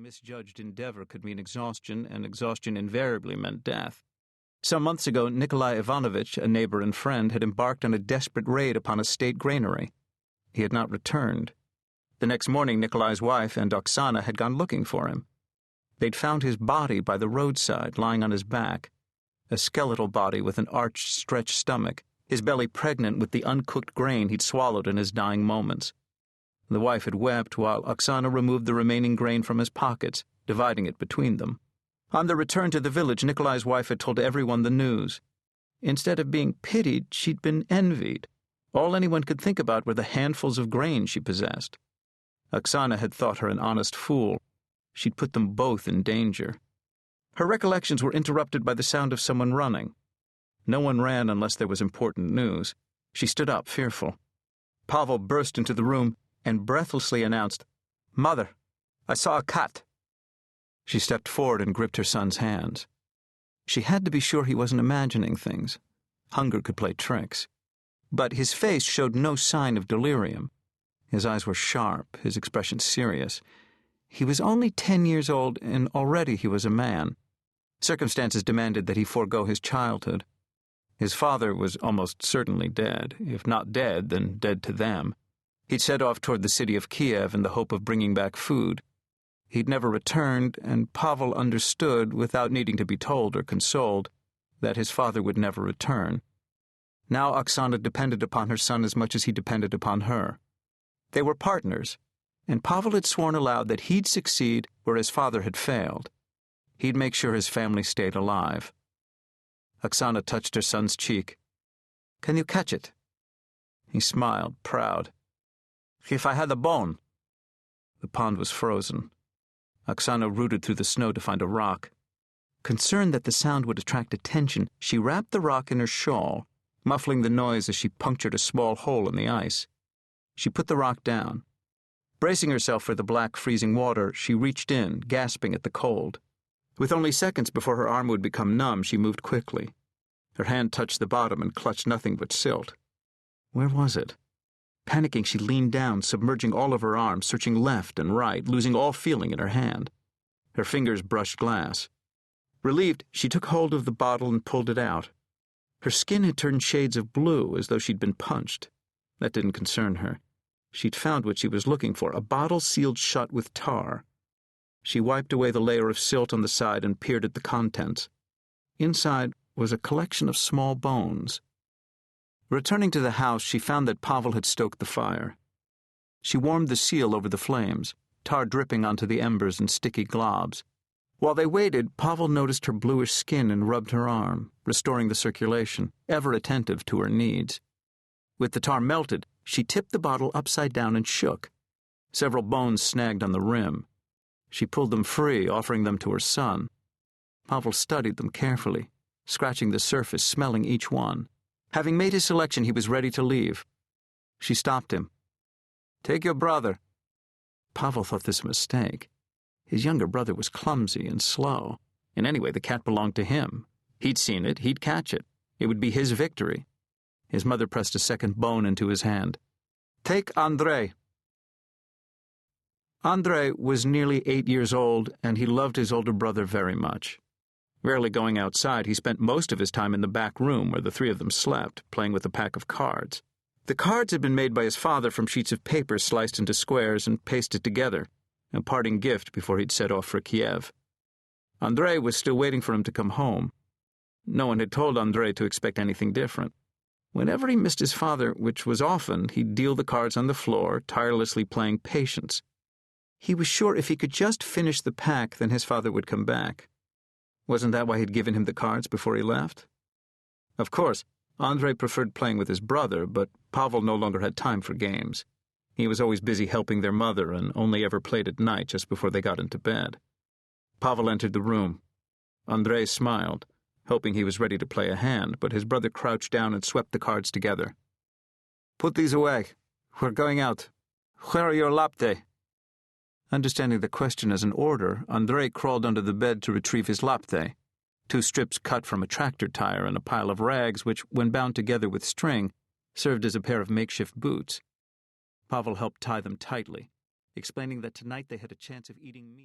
misjudged endeavor could mean exhaustion, and exhaustion invariably meant death. Some months ago, Nikolai Ivanovich, a neighbor and friend, had embarked on a desperate raid upon a state granary. He had not returned. The next morning, Nikolai's wife and Oksana had gone looking for him. They'd found his body by the roadside, lying on his back, a skeletal body with an arched, stretched stomach, his belly pregnant with the uncooked grain he'd swallowed in his dying moments. The wife had wept while Oksana removed the remaining grain from his pockets, dividing it between them. On their return to the village, Nikolai's wife had told everyone the news. Instead of being pitied, she'd been envied. All anyone could think about were the handfuls of grain she possessed. Oksana had thought her an honest fool. She'd put them both in danger. Her recollections were interrupted by the sound of someone running. No one ran unless there was important news. She stood up, fearful. Pavel burst into the room and breathlessly announced, "Mother, I saw a cat." She stepped forward and gripped her son's hands. She had to be sure he wasn't imagining things. Hunger could play tricks. But his face showed no sign of delirium. His eyes were sharp, his expression serious. He was only 10 years old, and already he was a man. Circumstances demanded that he forego his childhood. His father was almost certainly dead. If not dead, then dead to them. He'd set off toward the city of Kiev in the hope of bringing back food. He'd never returned, and Pavel understood, without needing to be told or consoled, that his father would never return. Now Oksana depended upon her son as much as he depended upon her. They were partners, and Pavel had sworn aloud that he'd succeed where his father had failed. He'd make sure his family stayed alive. Oksana touched her son's cheek. "Can you catch it?" He smiled, proud. "If I had a bone." The pond was frozen. Oksana rooted through the snow to find a rock. Concerned that the sound would attract attention, she wrapped the rock in her shawl, muffling the noise as she punctured a small hole in the ice. She put the rock down. Bracing herself for the black, freezing water, she reached in, gasping at the cold. With only seconds before her arm would become numb, she moved quickly. Her hand touched the bottom and clutched nothing but silt. Where was it? Panicking, she leaned down, submerging all of her arms, searching left and right, losing all feeling in her hand. Her fingers brushed glass. Relieved, she took hold of the bottle and pulled it out. Her skin had turned shades of blue, as though she'd been punched. That didn't concern her. She'd found what she was looking for, a bottle sealed shut with tar. She wiped away the layer of silt on the side and peered at the contents. Inside was a collection of small bones. Returning to the house, she found that Pavel had stoked the fire. She warmed the seal over the flames, tar dripping onto the embers in sticky globs. While they waited, Pavel noticed her bluish skin and rubbed her arm, restoring the circulation, ever attentive to her needs. With the tar melted, she tipped the bottle upside down and shook. Several bones snagged on the rim. She pulled them free, offering them to her son. Pavel studied them carefully, scratching the surface, smelling each one. Having made his selection, he was ready to leave. She stopped him. "Take your brother." Pavel thought this a mistake. His younger brother was clumsy and slow. And anyway, the cat belonged to him. He'd seen it, he'd catch it. It would be his victory. His mother pressed a second bone into his hand. "Take Andrei." Andrei was nearly 8 years old, and he loved his older brother very much. Rarely going outside, he spent most of his time in the back room where the three of them slept, playing with a pack of cards. The cards had been made by his father from sheets of paper sliced into squares and pasted together, a parting gift before he'd set off for Kiev. Andrei was still waiting for him to come home. No one had told Andrei to expect anything different. Whenever he missed his father, which was often, he'd deal the cards on the floor, tirelessly playing patience. He was sure if he could just finish the pack, then his father would come back. Wasn't that why he'd given him the cards before he left? Of course, Andrei preferred playing with his brother, but Pavel no longer had time for games. He was always busy helping their mother and only ever played at night just before they got into bed. Pavel entered the room. Andrei smiled, hoping he was ready to play a hand, but his brother crouched down and swept the cards together. "Put these away. We're going out. Where are your lapte?" Understanding the question as an order, Andrei crawled under the bed to retrieve his lapte, 2 strips cut from a tractor tire and a pile of rags which, when bound together with string, served as a pair of makeshift boots. Pavel helped tie them tightly, explaining that tonight they had a chance of eating meat.